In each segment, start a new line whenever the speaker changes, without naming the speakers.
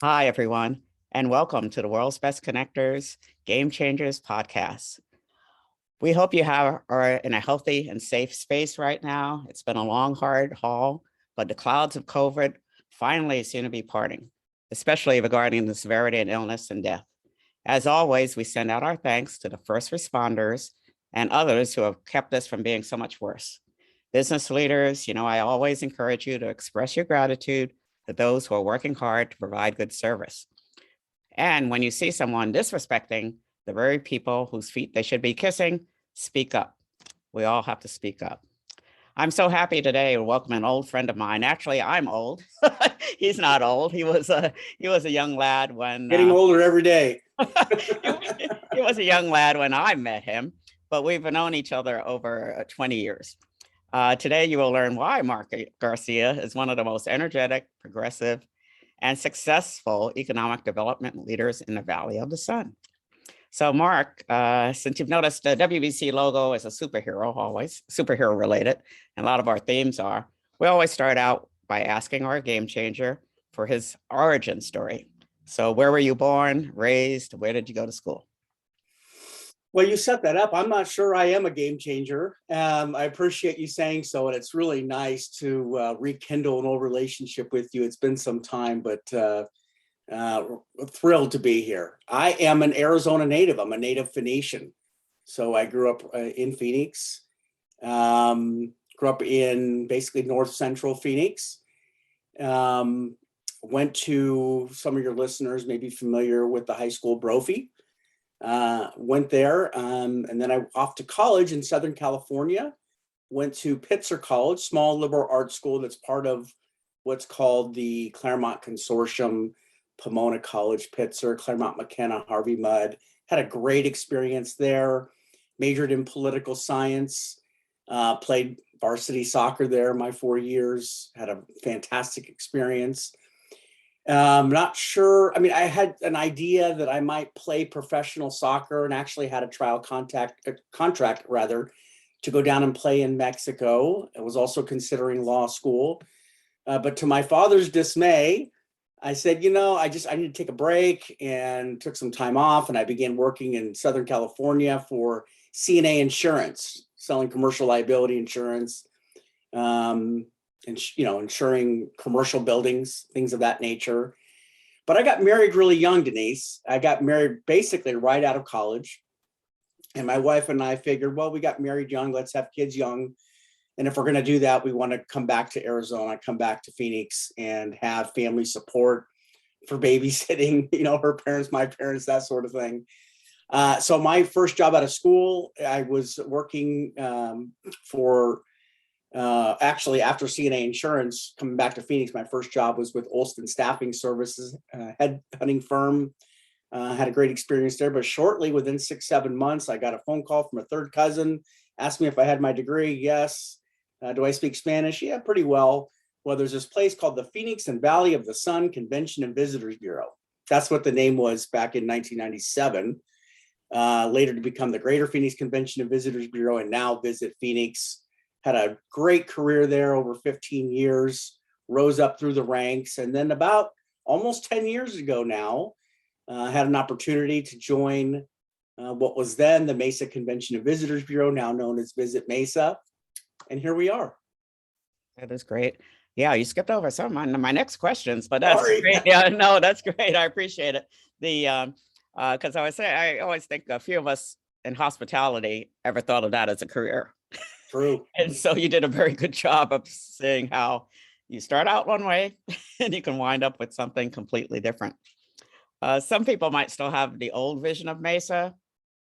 Hi, everyone, and welcome to the World's Best Connectors Game Changers podcast. We hope you are in a healthy and safe space right now. It's been a long, hard haul, but the clouds of COVID finally seem to be parting, especially regarding the severity and illness and death. As always, we send out our thanks to the first responders and others who have kept us from being so much worse. Business leaders, I always encourage you to express your gratitude to those who are working hard to provide good service. And when you see someone disrespecting the very people whose feet they should be kissing, speak up. We all have to speak up. I'm so happy today to welcome an old friend of mine. Actually, I'm old. He's not old. He was a young lad when
Getting older every day.
he was a young lad when I met him, but we've known each other over 20 years. Today, you will learn why Marc Garcia is one of the most energetic, progressive, and successful economic development leaders in the Valley of the Sun. So, Marc, since you've noticed, the WBC logo is a superhero, always superhero related, and a lot of our themes are. We always start out by asking our game changer for his origin story. So, where were you born, raised? Where did you go to school?
Well, you set that up. I'm not sure I am a game changer. I appreciate you saying so, and it's really nice to rekindle an old relationship with you. It's been some time, but thrilled to be here. I am an Arizona native. I'm a native Phoenician. So I grew up in Phoenix, grew up in basically north central Phoenix. Went to, some of your listeners may be familiar with the high school Brophy. Went there, and then I off to college in Southern California. Went to Pitzer College, small liberal arts school that's part of what's called the Claremont Consortium, Pomona College, Pitzer, Claremont McKenna, Harvey Mudd. Had a great experience there. Majored in political science. Played varsity soccer there my 4 years. Had a fantastic experience. Not sure. I mean, I had an idea that I might play professional soccer and actually had a trial contract to go down and play in Mexico. I was also considering law school. But to my father's dismay, I said, I need to take a break, and took some time off. And I began working in Southern California for CNA Insurance, selling commercial liability insurance. And insuring commercial buildings, things of that nature. But I got married really young, Denise. I got married basically right out of college. And my wife and I figured, well, we got married young, let's have kids young. And if we're going to do that, we want to come back to Arizona, come back to Phoenix, and have family support for babysitting, her parents, my parents, that sort of thing. So my first job out of school, I was working for actually, after CNA Insurance, coming back to Phoenix, my first job was with Olston Staffing Services, head hunting firm. Had a great experience there, but shortly, within 6-7 months, I got a phone call from a third cousin, asked me if I had my degree. Yes. Do I speak Spanish? Yeah, pretty well. Well, there's this place called the Phoenix and Valley of the Sun Convention and Visitors Bureau. That's what the name was back in 1997. Later to become the Greater Phoenix Convention and Visitors Bureau, and now Visit Phoenix. Had a great career there over 15 years, rose up through the ranks. And then about almost 10 years ago now, had an opportunity to join what was then the Mesa Convention and Visitors Bureau, now known as Visit Mesa. And here we are.
That is great. Yeah, you skipped over some of my next questions, but that's
Sorry.
great. Yeah, no, that's great. I appreciate it. Because I always think a few of us in hospitality ever thought of that as a career.
True.
And so you did a very good job of saying how you start out one way and you can wind up with something completely different. Some people might still have the old vision of Mesa,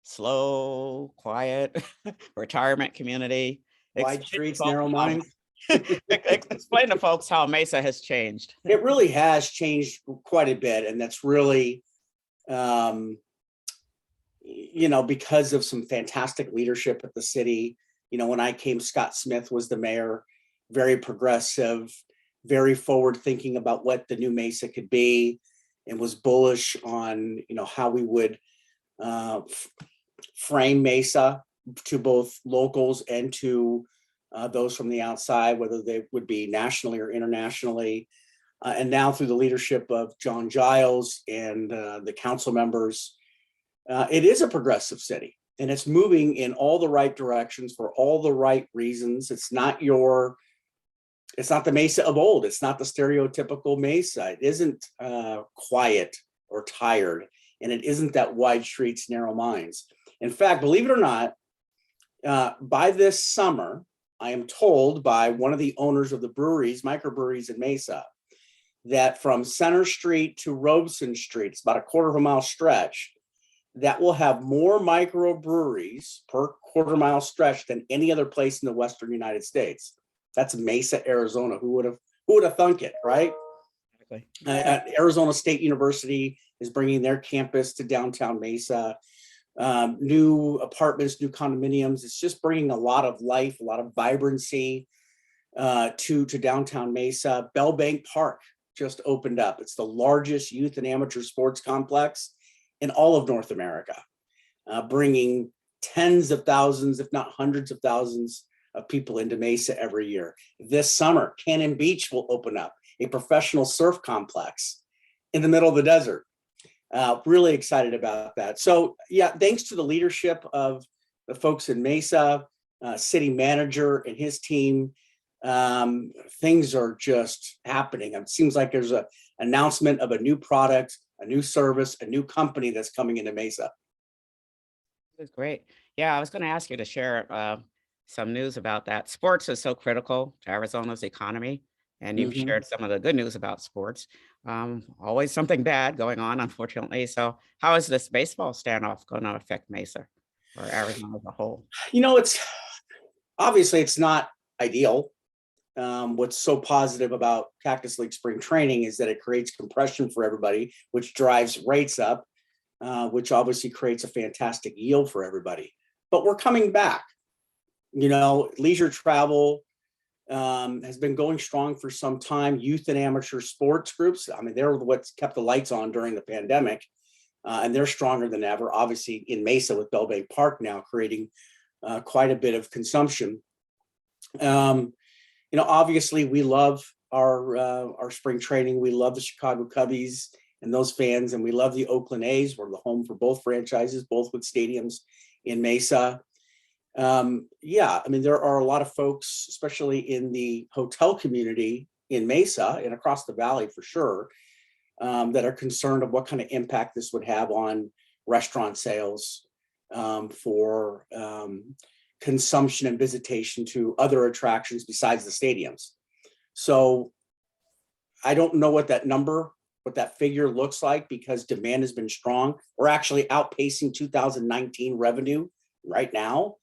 slow, quiet, retirement community.
Wide streets, narrow minds.
Explain to folks how Mesa has changed.
It really has changed quite a bit. And that's really, because of some fantastic leadership at the city. When I came, Scott Smith was the mayor, very progressive, very forward thinking about what the new Mesa could be, and was bullish on, how we would frame Mesa to both locals and to those from the outside, whether they would be nationally or internationally. and now through the leadership of John Giles and the council members, it is a progressive city, and it's moving in all the right directions for all the right reasons. It's not the Mesa of old. It's not the stereotypical Mesa. It isn't quiet or tired, and it isn't that wide streets, narrow minds. In fact, believe it or not, by this summer, I am told by one of the owners of the breweries, microbreweries in Mesa, that from Center Street to Robeson Street, it's about a quarter of a mile stretch, that will have more microbreweries per quarter mile stretch than any other place in the Western United States. That's Mesa, Arizona. Who would have thunk it, right? Exactly. Arizona State University is bringing their campus to downtown Mesa. New apartments, new condominiums. It's just bringing a lot of life, a lot of vibrancy to downtown Mesa. Bell Bank Park just opened up. It's the largest youth and amateur sports complex in all of North America, bringing tens of thousands, if not hundreds of thousands of people into Mesa every year. This summer, Cannon Beach will open up, a professional surf complex in the middle of the desert. Really excited about that. So yeah, thanks to the leadership of the folks in Mesa, city manager and his team, things are just happening. It seems like there's an announcement of a new product, a new service, a new company that's coming into Mesa.
That's great. Yeah, I was going to ask you to share some news about that. Sports is so critical to Arizona's economy, and you've shared some of the good news about sports. Always something bad going on, unfortunately. So how is this baseball standoff going to affect Mesa or Arizona as a whole?
It's obviously it's not ideal. What's so positive about Cactus League spring training is that it creates compression for everybody, which drives rates up, which obviously creates a fantastic yield for everybody. But we're coming back. Leisure travel has been going strong for some time. Youth and amateur sports groups, they're what's kept the lights on during the pandemic, and they're stronger than ever. Obviously in Mesa with Bell Bay Park now creating quite a bit of consumption. Obviously we love our spring training. We love the Chicago Cubbies and those fans, and we love the Oakland A's. We're the home for both franchises, both with stadiums in Mesa. There are a lot of folks, especially in the hotel community in Mesa and across the valley for sure, that are concerned of what kind of impact this would have on restaurant sales, for consumption and visitation to other attractions besides the stadiums. So I don't know what that figure looks like, because demand has been strong. We're actually outpacing 2019 revenue right now.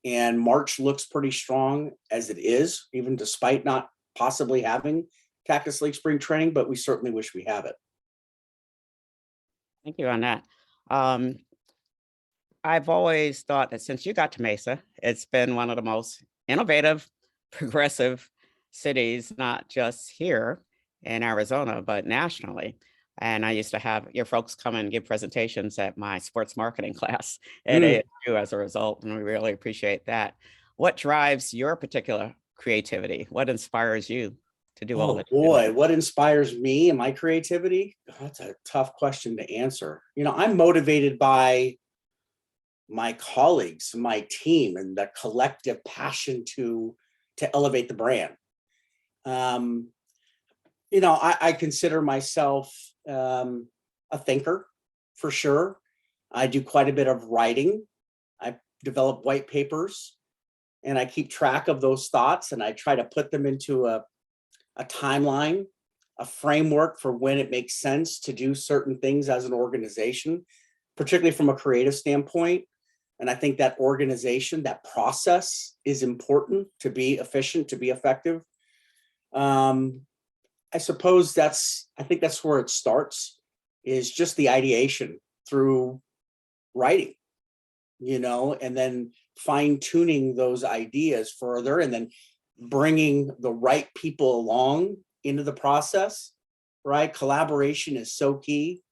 And March looks pretty strong as it is, even despite not possibly having Cactus League spring training, but we certainly wish we have it.
Thank you on that. I've always thought that since you got to Mesa, it's been one of the most innovative, progressive cities, not just here in Arizona, but nationally. And I used to have your folks come and give presentations at my sports marketing class at ASU as a result, and we really appreciate that. What drives your particular creativity? What inspires you to do all that?
Oh boy, what inspires me and my creativity? That's a tough question to answer. I'm motivated by my colleagues, my team, and the collective passion to elevate the brand. I consider myself a thinker for sure. I do quite a bit of writing. I develop white papers, and I keep track of those thoughts, and I try to put them into a timeline, a framework for when it makes sense to do certain things as an organization, particularly from a creative standpoint. And I think that organization, that process is important to be efficient, to be effective. I suppose I think that's where it starts, is just the ideation through writing, and then fine tuning those ideas further, and then bringing the right people along into the process, right? Collaboration is so key.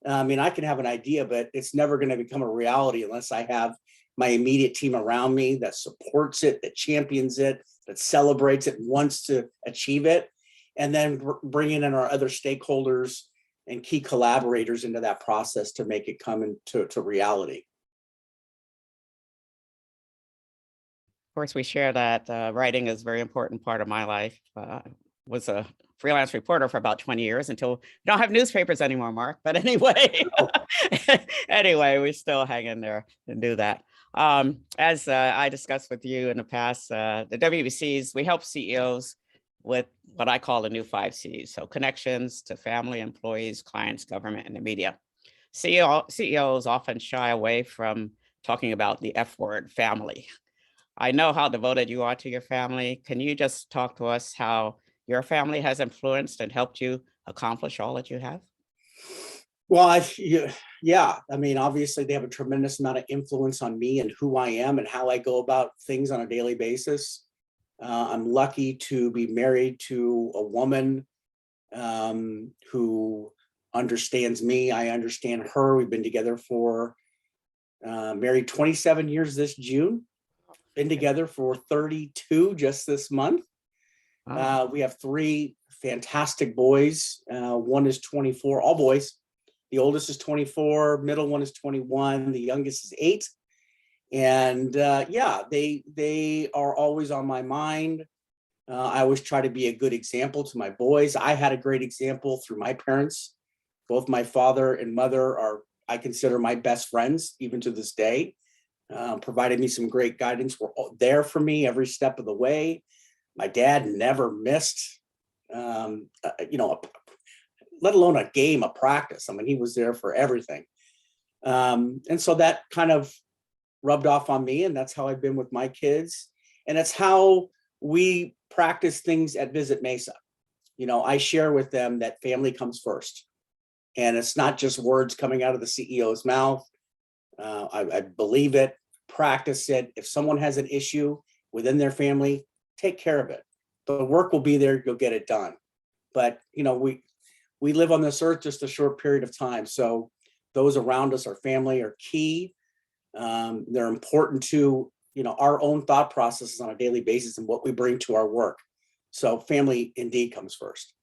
I can have an idea, but it's never going to become a reality unless I have my immediate team around me that supports it, that champions it, that celebrates it, wants to achieve it. and then bringing in our other stakeholders and key collaborators into that process to make it come into reality.
Of course, we share that writing is a very important part of my life. Was a freelance reporter for about 20 years until we don't have newspapers anymore, Mark. But anyway, anyway, we still hang in there and do that. As I discussed with you in the past, the WBCs, we help CEOs with what I call the new 5 C's. So connections to family, employees, clients, government, and the media. CEOs often shy away from talking about the F word, family. I know how devoted you are to your family. Can you just talk to us how your family has influenced and helped you accomplish all that you have?
Well, yeah, I mean, obviously they have a tremendous amount of influence on me and who I am and how I go about things on a daily basis. I'm lucky to be married to a woman who understands me. I understand her. We've been together for married 27 years this June. Been together for 32 just this month. Wow. We have 3 fantastic boys. One is 24, all boys. The oldest is 24, middle one is 21, the youngest is 8. And yeah, they are always on my mind. I always try to be a good example to my boys. I had a great example through my parents. Both my father and mother are, I consider, my best friends, even to this day. Provided me some great guidance, were there for me every step of the way. My dad never missed, let alone a game, a practice. I mean, he was there for everything. And so that kind of rubbed off on me, and that's how I've been with my kids. And it's how we practice things at Visit Mesa. I share with them that family comes first. And it's not just words coming out of the CEO's mouth. I believe it, practice it. If someone has an issue within their family, take care of it. The work will be there, you'll get it done. But we live on this earth just a short period of time. So those around us, our family, are key. They're important to our own thought processes on a daily basis and what we bring to our work. So family indeed comes first.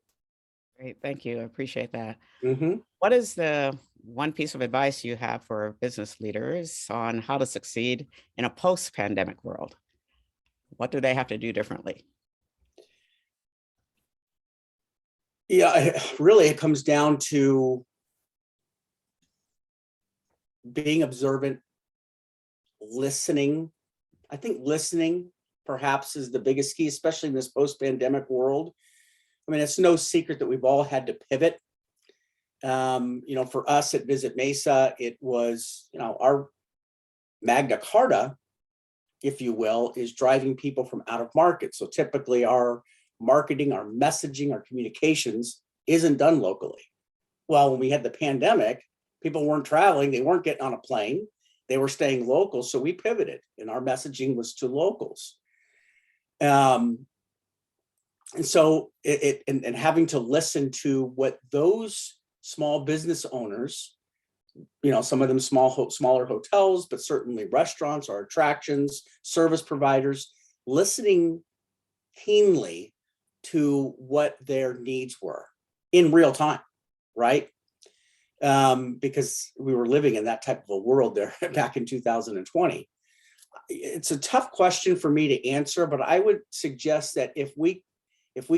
Great, thank you. I appreciate that.
Mm-hmm.
What is the one piece of advice you have for business leaders on how to succeed in a post-pandemic world? What do they have to do differently?
Yeah, really, it comes down to being observant, listening. I think listening perhaps is the biggest key, especially in this post-pandemic world. I mean, it's no secret that we've all had to pivot. For us at Visit Mesa, it was, our Magna Carta, if you will, is driving people from out of market. So typically our marketing, our messaging, our communications isn't done locally. Well, when we had the pandemic, people weren't traveling, they weren't getting on a plane, they were staying local. So we pivoted and our messaging was to locals. And so and having to listen to what those small business owners, some of them smaller hotels, but certainly restaurants or attractions, service providers, listening keenly to what their needs were in real time, right? Because we were living in that type of a world there back in 2020. It's a tough question for me to answer, but I would suggest that if we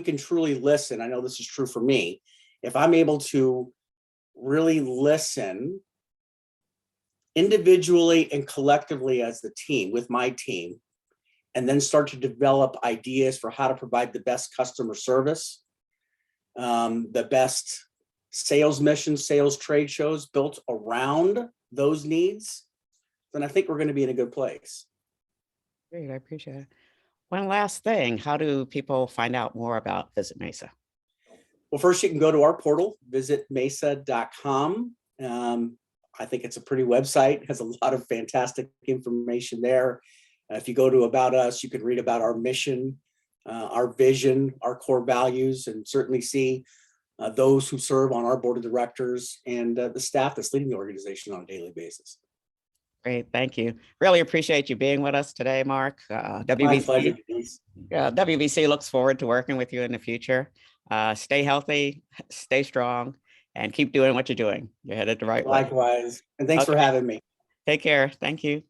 can truly listen, I know this is true for me, if I'm able to really listen individually and collectively as the team, with my team, and then start to develop ideas for how to provide the best customer service, the best sales missions, sales trade shows built around those needs, then I think we're going to be in a good place.
Great, I appreciate it. One last thing, how do people find out more about Visit Mesa?
Well, first you can go to our portal, visitmesa.com. I think it's a pretty website, it has a lot of fantastic information there. If you go to About Us, you can read about our mission, our vision, our core values, and certainly see those who serve on our board of directors and the staff that's leading the organization on a daily basis.
Great, thank you. Really appreciate you being with us today, Mark.
My pleasure.
WBC looks forward to working with you in the future. Stay healthy, stay strong, and keep doing what you're doing. You're headed the right way.
Likewise. And thanks for
Okay,
having me.
take care. Thank you.